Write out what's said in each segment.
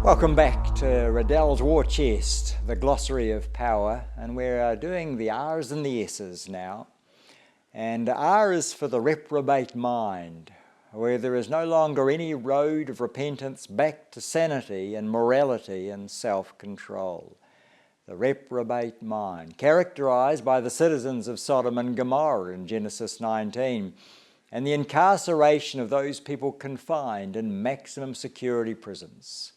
Welcome back to Riddell's War Chest, the Glossary of Power, and we're doing the R's and the S's now. And R is for the reprobate mind, where there is no longer any road of repentance back to sanity and morality and self-control. The reprobate mind, characterized by the citizens of Sodom and Gomorrah in Genesis 19, and the incarceration of those people confined in maximum security prisons.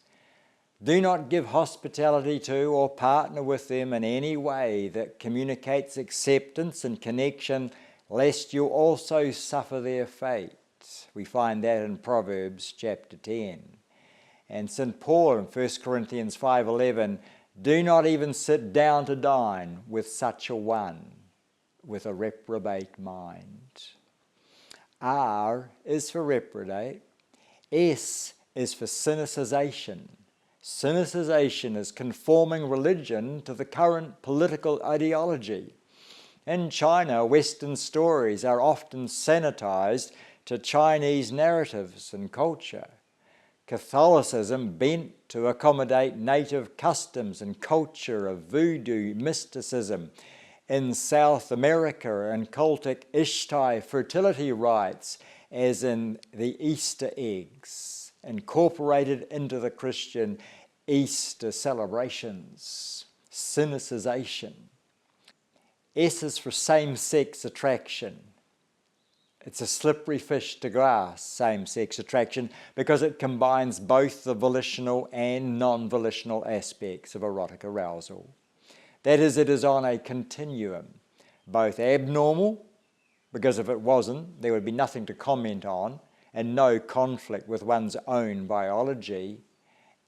Do not give hospitality to or partner with them in any way that communicates acceptance and connection, lest you also suffer their fate. We find that in Proverbs chapter 10. And St. Paul in 1 Corinthians 5:11, do not even sit down to dine with such a one, with a reprobate mind. R is for reprobate. S is for sinicization. Sinicization is conforming religion to the current political ideology. In China, Western stories are often sanitized to Chinese narratives and culture. Catholicism bent to accommodate native customs and culture of voodoo mysticism. In South America and cultic Ishtar fertility rites, as in the Easter eggs, incorporated into the Christian Easter celebrations. Sinicization. S is for same-sex attraction. It's a slippery fish to grasp, same-sex attraction, because it combines both the volitional and non-volitional aspects of erotic arousal. That is, it is on a continuum, both abnormal, because if it wasn't, there would be nothing to comment on, and no conflict with one's own biology,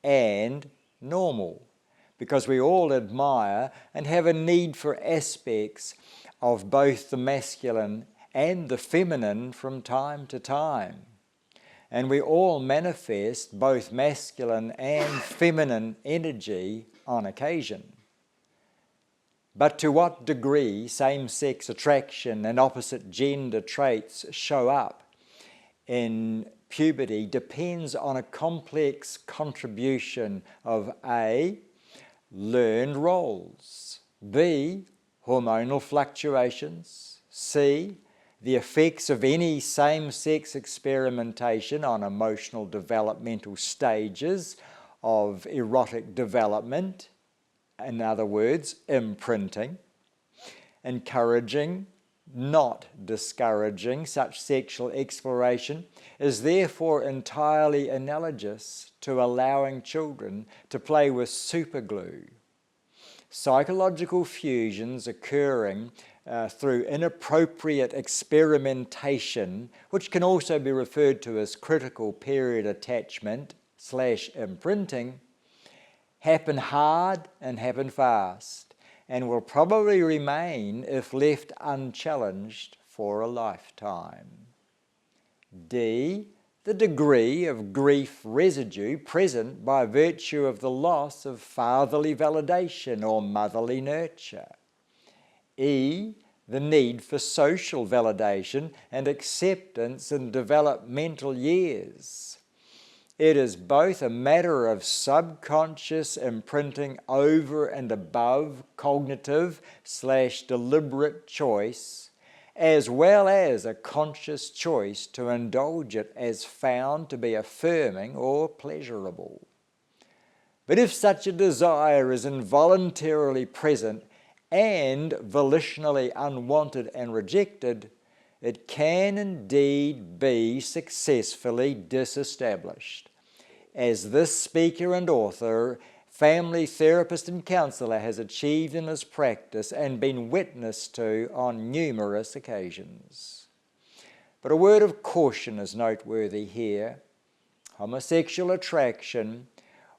and normal, because we all admire and have a need for aspects of both the masculine and the feminine from time to time. And we all manifest both masculine and feminine energy on occasion. But to what degree same-sex attraction and opposite gender traits show up in puberty depends on a complex contribution of A, learned roles, B, hormonal fluctuations, C, the effects of any same-sex experimentation on emotional developmental stages of erotic development, in other words, imprinting, encouraging, not discouraging such sexual exploration is therefore entirely analogous to allowing children to play with superglue. Psychological fusions occurring through inappropriate experimentation, which can also be referred to as critical period attachment / imprinting, happen hard and happen fast, and will probably remain, if left unchallenged, for a lifetime. D, the degree of grief residue present by virtue of the loss of fatherly validation or motherly nurture. E, the need for social validation and acceptance in developmental years. It is both a matter of subconscious imprinting over and above cognitive / deliberate choice, as well as a conscious choice to indulge it as found to be affirming or pleasurable. But if such a desire is involuntarily present and volitionally unwanted and rejected, it can indeed be successfully disestablished, as this speaker and author, family therapist and counsellor has achieved in his practice and been witness to on numerous occasions. But a word of caution is noteworthy here. Homosexual attraction,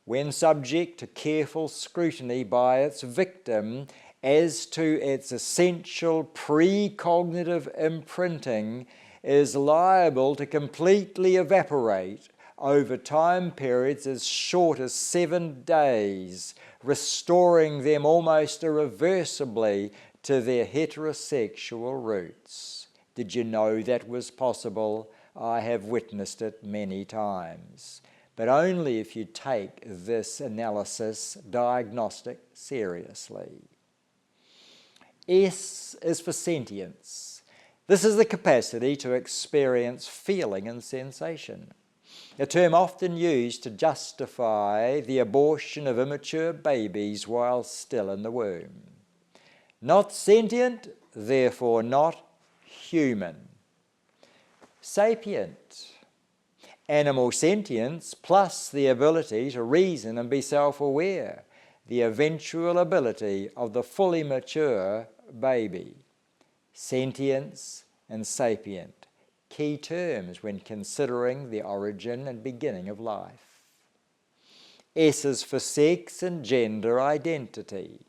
when subject to careful scrutiny by its victim, as to its essential precognitive imprinting, is liable to completely evaporate over time periods as short as 7 days, restoring them almost irreversibly to their heterosexual roots. Did you know that was possible? I have witnessed it many times. but only if you take this analysis diagnostic seriously. S is for sentience. This is the capacity to experience feeling and sensation, a term often used to justify the abortion of immature babies while still in the womb. Not sentient, therefore not human. Sapient. Animal sentience plus the ability to reason and be self-aware, the eventual ability of the fully mature baby. Sentience and sapient, key terms when considering the origin and beginning of life. S is for sex and gender identity.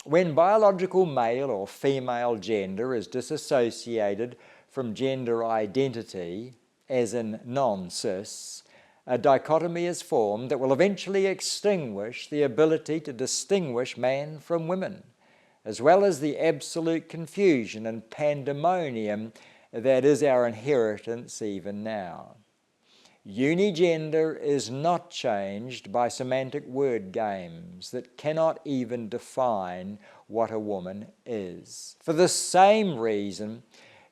When biological male or female gender is disassociated from gender identity, as in non-cis, a dichotomy is formed that will eventually extinguish the ability to distinguish man from women, as well as the absolute confusion and pandemonium that is our inheritance even now. Unigender is not changed by semantic word games that cannot even define what a woman is. For the same reason,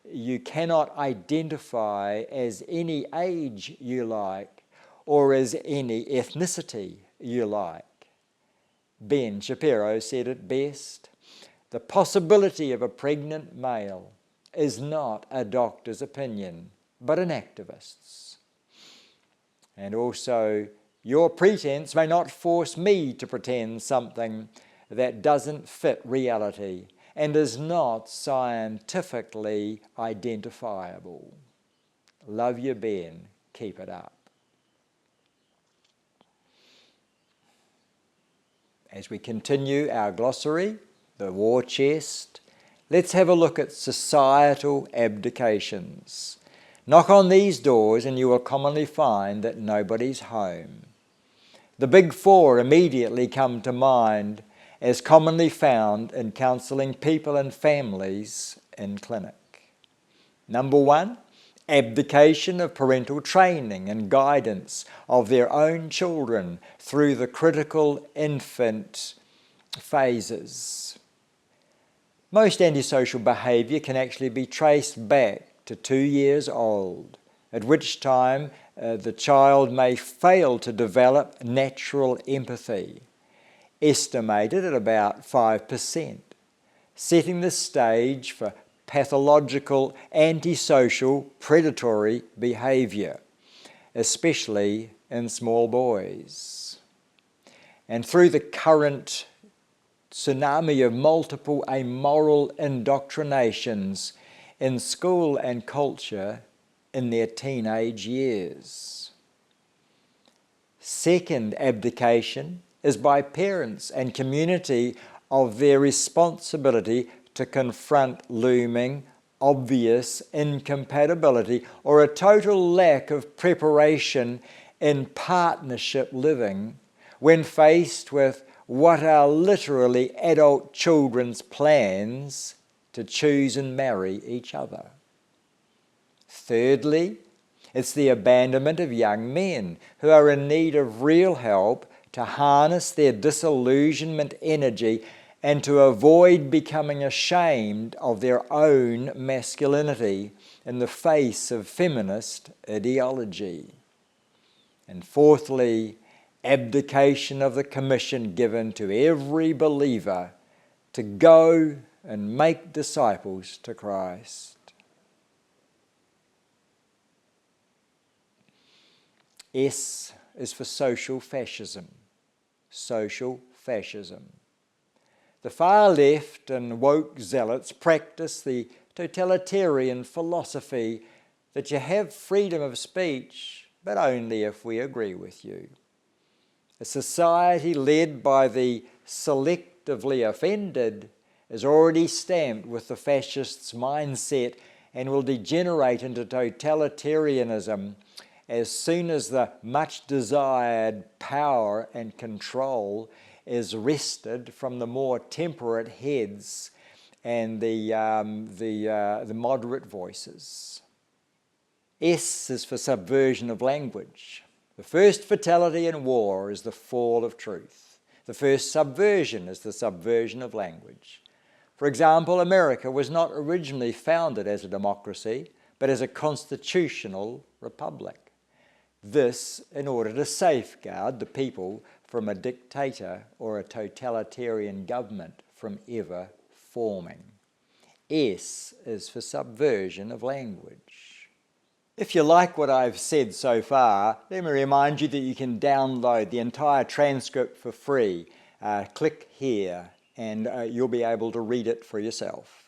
you cannot identify as any age you like or as any ethnicity you like. Ben Shapiro said it best: the possibility of a pregnant male is not a doctor's opinion, but an activist's. And also, your pretense may not force me to pretend something that doesn't fit reality and is not scientifically identifiable. Love you, Ben. Keep it up. As we continue our glossary, the war chest, let's have a look at societal abdications. Knock on these doors and you will commonly find that nobody's home. The big four immediately come to mind as commonly found in counselling people and families in clinic. Number one, abdication of parental training and guidance of their own children through the critical infant phases. Most antisocial behaviour can actually be traced back to 2 years old, at which time the child may fail to develop natural empathy, estimated at about 5%, setting the stage for pathological, antisocial, predatory behaviour, especially in small boys. And through the current tsunami of multiple amoral indoctrinations in school and culture in their teenage years. Second abdication is by parents and community of their responsibility to confront looming, obvious incompatibility or a total lack of preparation in partnership living when faced with what are literally adult children's plans to choose and marry each other. Thirdly, it's the abandonment of young men who are in need of real help to harness their disillusionment energy and to avoid becoming ashamed of their own masculinity in the face of feminist ideology. And fourthly, abdication of the commission given to every believer to go and make disciples to Christ. S is for social fascism. Social fascism. The far left and woke zealots practice the totalitarian philosophy that you have freedom of speech, but only if we agree with you. A society led by the selectively offended is already stamped with the fascists' mindset and will degenerate into totalitarianism as soon as the much desired power and control is wrested from the more temperate heads and the moderate voices. S is for subversion of language. The first fatality in war is the fall of truth. The first subversion is the subversion of language. For example, America was not originally founded as a democracy, but as a constitutional republic. This in order to safeguard the people from a dictator or a totalitarian government from ever forming. S is for subversion of language. If you like what I've said so far, let me remind you that you can download the entire transcript for free. Click here and you'll be able to read it for yourself.